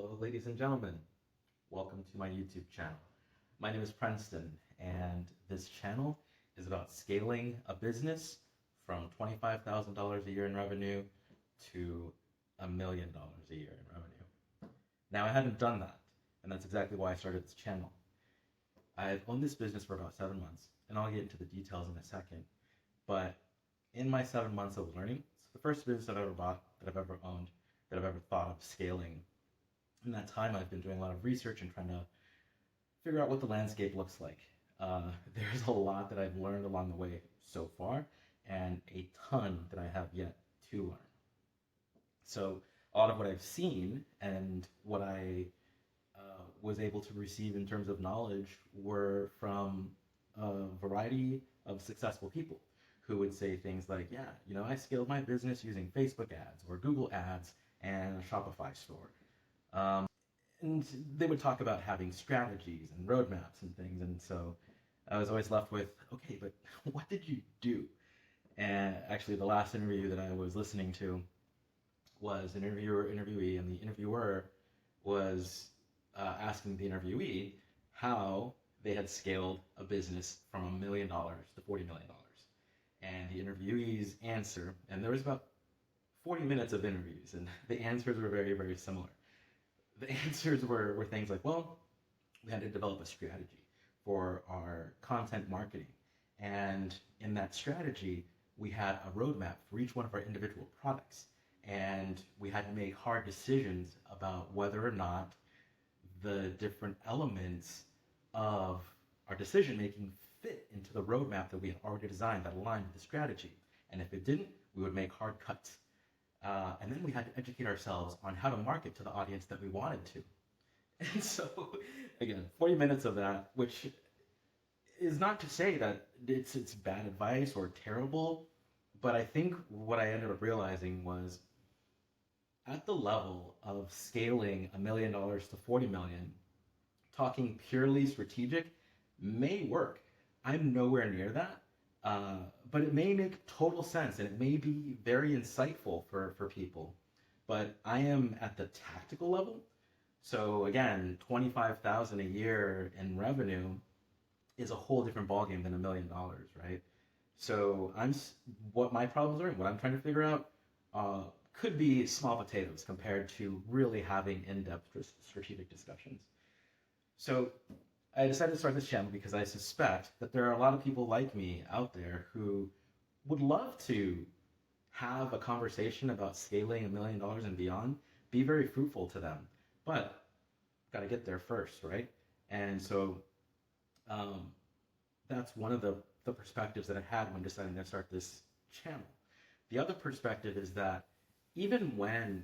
Hello, ladies and gentlemen. Welcome to my YouTube channel. My name is Princeton, and this channel is about scaling a business from $25,000 a year in revenue to $1 million a year in revenue. Now, I haven't done that, and that's exactly why I started this channel. I've owned this business for about 7 months, and I'll get into the details in a second. But in my 7 months of learning, it's the first business I've ever bought, that I've ever owned, that I've ever thought of scaling. In that time, I've been doing a lot of research and trying to figure out what the landscape looks like. There's a lot that I've learned along the way so far, and a ton that I have yet to learn. So a lot of what I've seen and what I was able to receive in terms of knowledge were from a variety of successful people who would say things like, yeah, I scaled my business using Facebook ads or Google ads and a Shopify store. And they would talk about having strategies and roadmaps and things. And so I was always left with, okay, but what did you do? And actually, the last interview that I was listening to was an interviewee, and the interviewer was asking the interviewee how they had scaled a business from $1 million to $40 million. And the interviewee's answer, and there was about 40 minutes of interviews, and the answers were very, very similar. The answers were things like, well, we had to develop a strategy for our content marketing. And in that strategy, we had a roadmap for each one of our individual products. And we had to make hard decisions about whether or not the different elements of our decision-making fit into the roadmap that we had already designed that aligned with the strategy. And if it didn't, we would make hard cuts. And then we had to educate ourselves on how to market to the audience that we wanted to. And so, again, 40 minutes of that, which is not to say that it's bad advice or terrible, but I think what I ended up realizing was at the level of scaling $1 million to 40 million, talking purely strategic may work. I'm nowhere near that. But it may make total sense and it may be very insightful for people. But I am at the tactical level. So again, $25,000 a year in revenue is a whole different ballgame than $1 million, right? So what my problems are and what I'm trying to figure out could be small potatoes compared to really having in-depth strategic discussions. So I decided to start this channel because I suspect that there are a lot of people like me out there who would love to have a conversation about scaling $1 million and beyond, be very fruitful to them, but got to get there first, right? And so that's one of the perspectives that I had when deciding to start this channel. The other perspective is that even when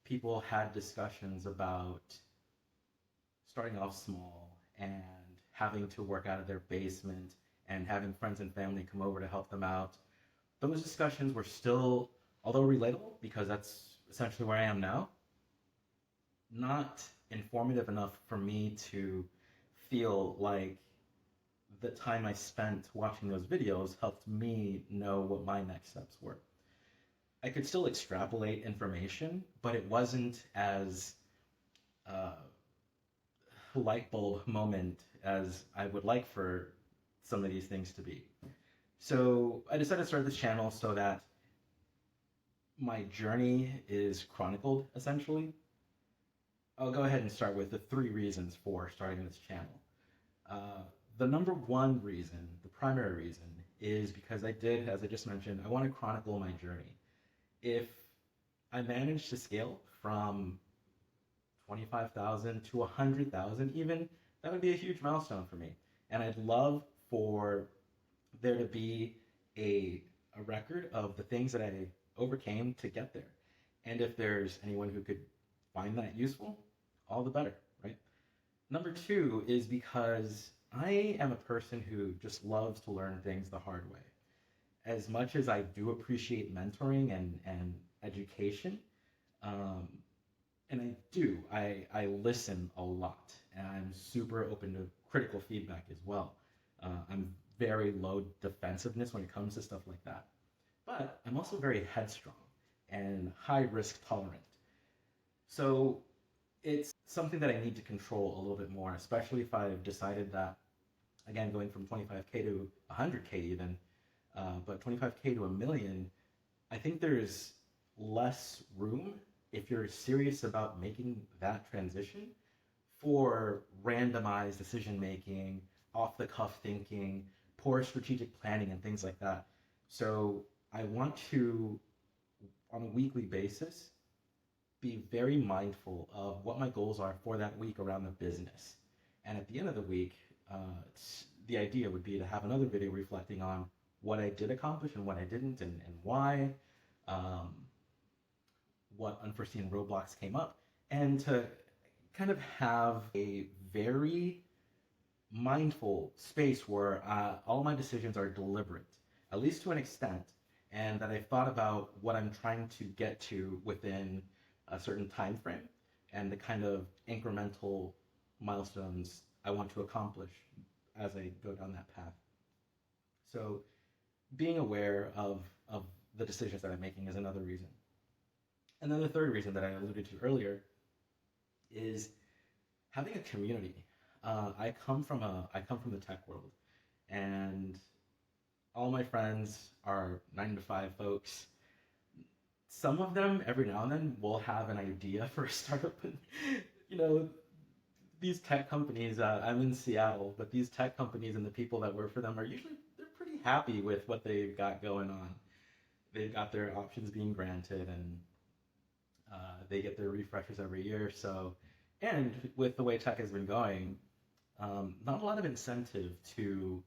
people had discussions about starting off small and having to work out of their basement and having friends and family come over to help them out, those discussions were still, although relatable, because that's essentially where I am now, not informative enough for me to feel like the time I spent watching those videos helped me know what my next steps were. I could still extrapolate information, but it wasn't as light bulb moment as I would like for some of these things to be. So I decided to start this channel so that my journey is chronicled, essentially. I'll go ahead and start with the 3 reasons for starting this channel. The number 1 reason, the primary reason, is because I did, as I just mentioned, I want to chronicle my journey. If I manage to scale from 25,000 to 100,000 even, that would be a huge milestone for me. And I'd love for there to be a record of the things that I overcame to get there. And if there's anyone who could find that useful, all the better, right? Number 2 is because I am a person who just loves to learn things the hard way. As much as I do appreciate mentoring and education, and I listen a lot, and I'm super open to critical feedback as well. I'm very low defensiveness when it comes to stuff like that. But I'm also very headstrong and high risk tolerant. So it's something that I need to control a little bit more, especially if I've decided that, again, going from 25K to 100K even, but 25K to a million, I think there's less room if you're serious about making that transition for randomized decision making, off the cuff thinking, poor strategic planning, and things like that. So I want to, on a weekly basis, be very mindful of what my goals are for that week around the business. And at the end of the week, the idea would be to have another video reflecting on what I did accomplish and what I didn't, and why, um, what unforeseen roadblocks came up, and to kind of have a very mindful space where all my decisions are deliberate, at least to an extent, and that I've thought about what I'm trying to get to within a certain time frame and the kind of incremental milestones I want to accomplish as I go down that path. So being aware of the decisions that I'm making is another reason. And then the third reason that I alluded to earlier is having a community. I come from the tech world, and all my friends are 9 to 5 folks. Some of them, every now and then, will have an idea for a startup. And, you know, these tech companies. I'm in Seattle, but these tech companies and the people that work for them are usually they're pretty happy with what they've got going on. They've got their options being granted, and they get their refreshers every year. So, and with the way tech has been going, not a lot of incentive to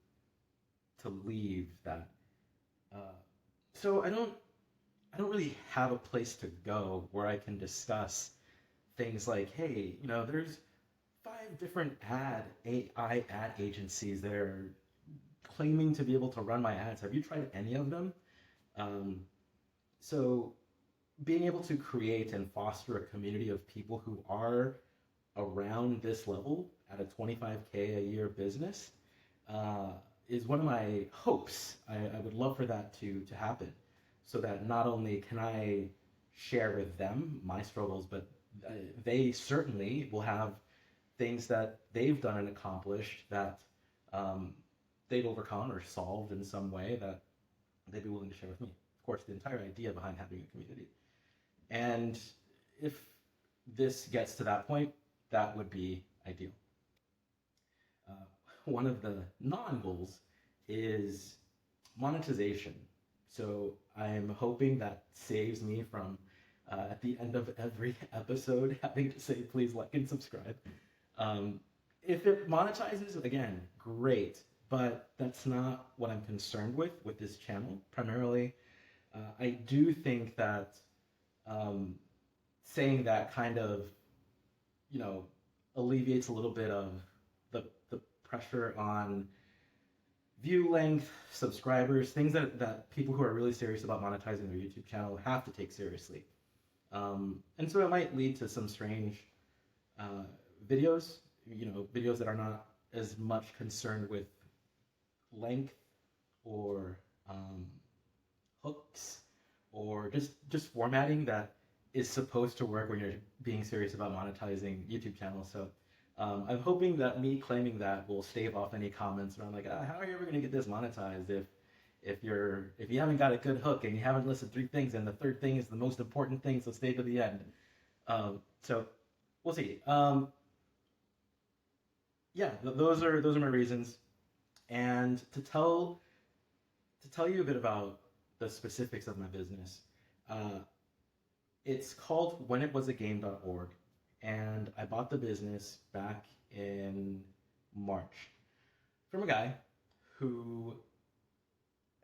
leave that. Uh, so I don't really have a place to go where I can discuss things like, hey, there's 5 different AI ad agencies that are claiming to be able to run my ads. Have you tried any of them? Um, so being able to create and foster a community of people who are around this level at a 25K a year business uh, is one of my hopes. I would love for that to happen, so that not only can I share with them my struggles, but they certainly will have things that they've done and accomplished that um, they've overcome or solved in some way that they'd be willing to share with me. Of course, the entire idea behind having a community. And if this gets to that point, that would be ideal. Uh, One of the non-goals is monetization. So I'm hoping that saves me from at the end of every episode having to say please like and subscribe. Um, if it monetizes, again, great, but that's not what I'm concerned with this channel. Primarily, I do think that um, saying that kind of, you know, alleviates a little bit of the pressure on view length, subscribers, things that people who are really serious about monetizing their YouTube channel have to take seriously. And so it might lead to some strange uh, videos, videos that are not as much concerned with length or hooks or just formatting that is supposed to work when you're being serious about monetizing YouTube channels. So I'm hoping that me claiming that will stave off any comments around like, how are you ever going to get this monetized if you haven't got a good hook and you haven't listed 3 things and the third thing is the most important thing, so stay to the end. So we'll see. Yeah, those are my reasons, and to tell you a bit about the specifics of my business. Uh, it's called whenitwasagame.org, and I bought the business back in March from a guy who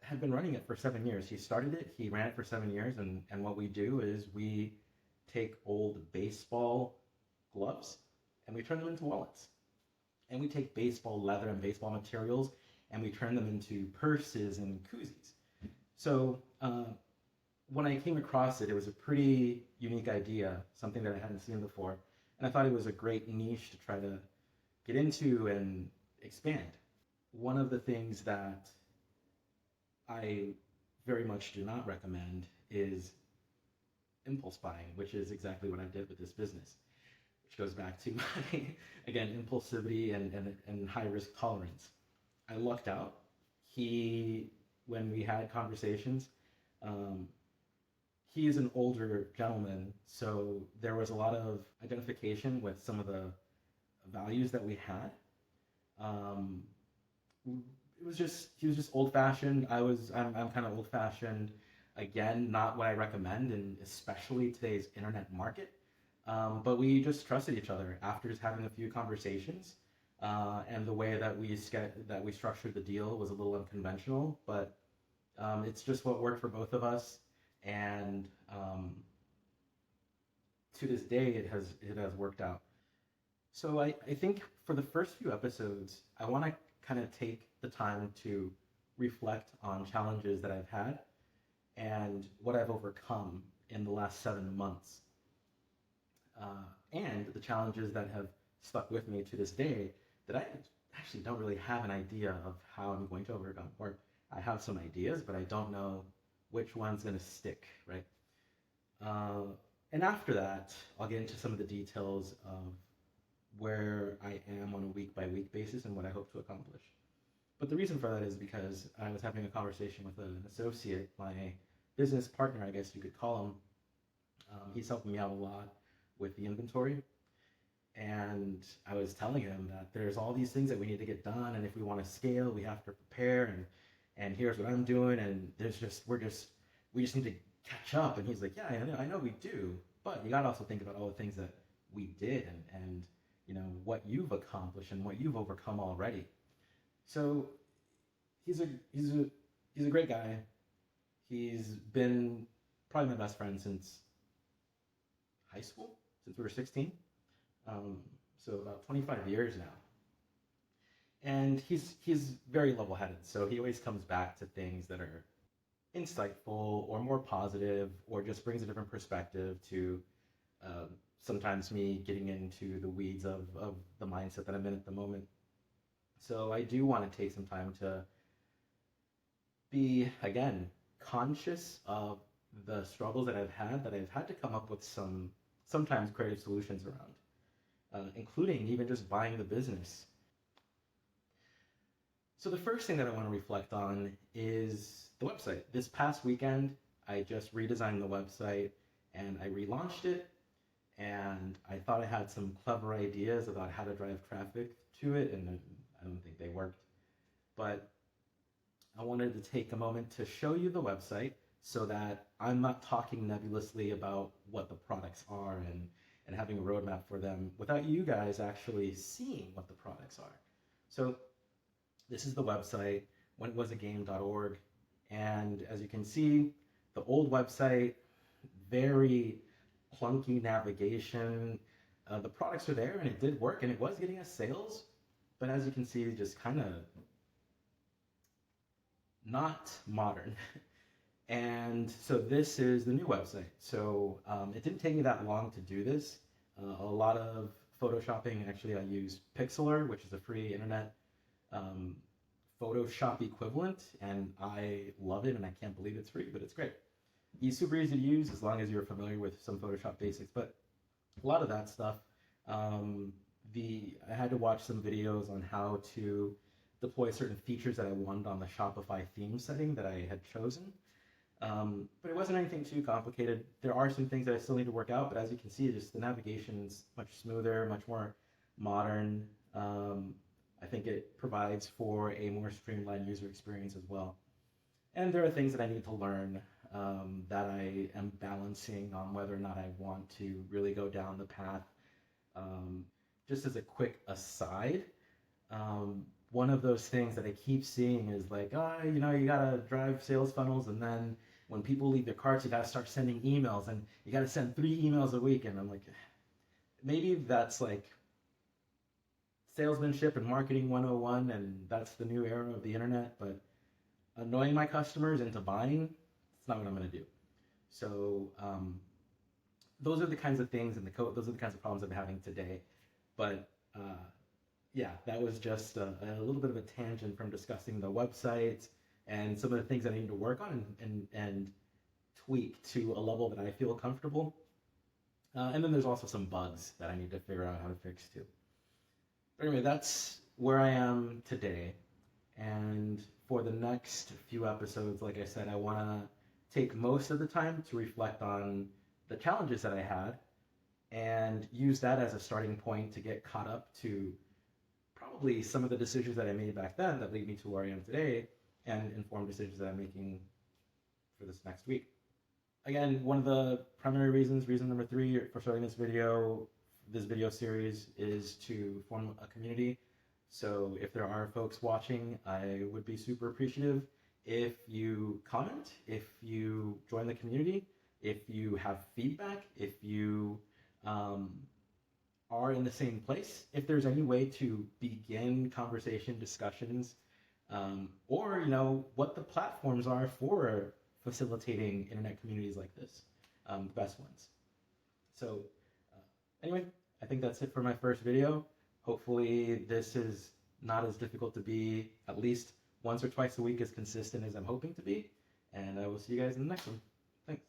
had been running it for 7 years. He started it, he ran it for 7 years, and what we do is we take old baseball gloves and we turn them into wallets. And we take baseball leather and baseball materials and we turn them into purses and koozies. So when I came across it, it was a pretty unique idea, something that I hadn't seen before. And I thought it was a great niche to try to get into and expand. One of the things that I very much do not recommend is impulse buying, which is exactly what I did with this business. Which goes back to my, again, impulsivity and high risk tolerance. I lucked out. When we had conversations, um, he is an older gentleman, so there was a lot of identification with some of the values that we had. Um, it was just he was just old fashioned. I'm kind of old fashioned. Again, not what I recommend, and especially today's internet market. But we just trusted each other after just having a few conversations, and the way that we structured the deal was a little unconventional, but it's just what worked for both of us, and to this day it has worked out. So I think for the first few episodes, I want to kind of take the time to reflect on challenges that I've had and what I've overcome in the last 7 months, and the challenges that have stuck with me to this day that I actually don't really have an idea of how I'm going to overcome. Or I have some ideas, but I don't know which one's going to stick, right? Uh, and after that, I'll get into some of the details of where I am on a week by week basis and what I hope to accomplish. But the reason for that is because I was having a conversation with an associate, my business partner, I guess you could call him. He's helping me out a lot with the inventory. And I was telling him that there's all these things that we need to get done, and if we want to scale, we have to prepare. And here's what I'm doing, and we just need to catch up. And he's like, yeah, I know we do, but you got to also think about all the things that we did, and what you've accomplished and what you've overcome already. So he's a great guy. He's been probably my best friend since high school, since we were 16. So about 25 years now. And he's very level-headed, so he always comes back to things that are insightful or more positive, or just brings a different perspective to sometimes me getting into the weeds of the mindset that I'm in at the moment. So I do want to take some time to be, again, conscious of the struggles that I've had to come up with sometimes creative solutions around, including even just buying the business. So the first thing that I want to reflect on is the website. This past weekend, I just redesigned the website and I relaunched it, and I thought I had some clever ideas about how to drive traffic to it, and I don't think they worked. But I wanted to take a moment to show you the website so that I'm not talking nebulously about what the products are and having a roadmap for them without you guys actually seeing what the products are. So this is the website, whenitwasagame.org. And as you can see, the old website, very clunky navigation. The products are there and it did work and it was getting us sales. But as you can see, just kind of not modern. And so this is the new website. So it didn't take me that long to do this. A lot of photoshopping, actually I use Pixlr, which is a free internet Photoshop equivalent, and I love it, and I can't believe it's free, but it's great. It's super easy to use as long as you're familiar with some Photoshop basics, but a lot of that stuff, I had to watch some videos on how to deploy certain features that I wanted on the Shopify theme setting that I had chosen. But it wasn't anything too complicated. There are some things that I still need to work out, but as you can see, just the navigation's much smoother, much more modern. I think it provides for a more streamlined user experience as well. And there are things that I need to learn that I am balancing on whether or not I want to really go down the path. Just as a quick aside, one of those things that I keep seeing is like, you gotta drive sales funnels, and then when people leave their carts, you gotta start sending emails, and you gotta send 3 emails a week. And I'm like, maybe that's like salesmanship and marketing 101, and that's the new era of the internet, but annoying my customers into buying, it's not what I'm going to do. So those are the kinds of things, and those are the kinds of problems I'm having today. But yeah, that was just a little bit of a tangent from discussing the website and some of the things that I need to work on and tweak to a level that I feel comfortable. And then there's also some bugs that I need to figure out how to fix too. But anyway, that's where I am today. And for the next few episodes, like I said, I want to take most of the time to reflect on the challenges that I had and use that as a starting point to get caught up to probably some of the decisions that I made back then that lead me to where I am today and inform decisions that I'm making for this next week. Again, one of the primary reasons, reason number 3 for starting this video series, is to form a community. So if there are folks watching, I would be super appreciative if you comment, if you join the community, if you have feedback, if you are in the same place, if there's any way to begin conversation discussions, or what the platforms are for facilitating internet communities like this, the best ones. So anyway, I think that's it for my first video. Hopefully this is not as difficult to be, at least once or twice a week, as consistent as I'm hoping to be. And I will see you guys in the next one. Thanks.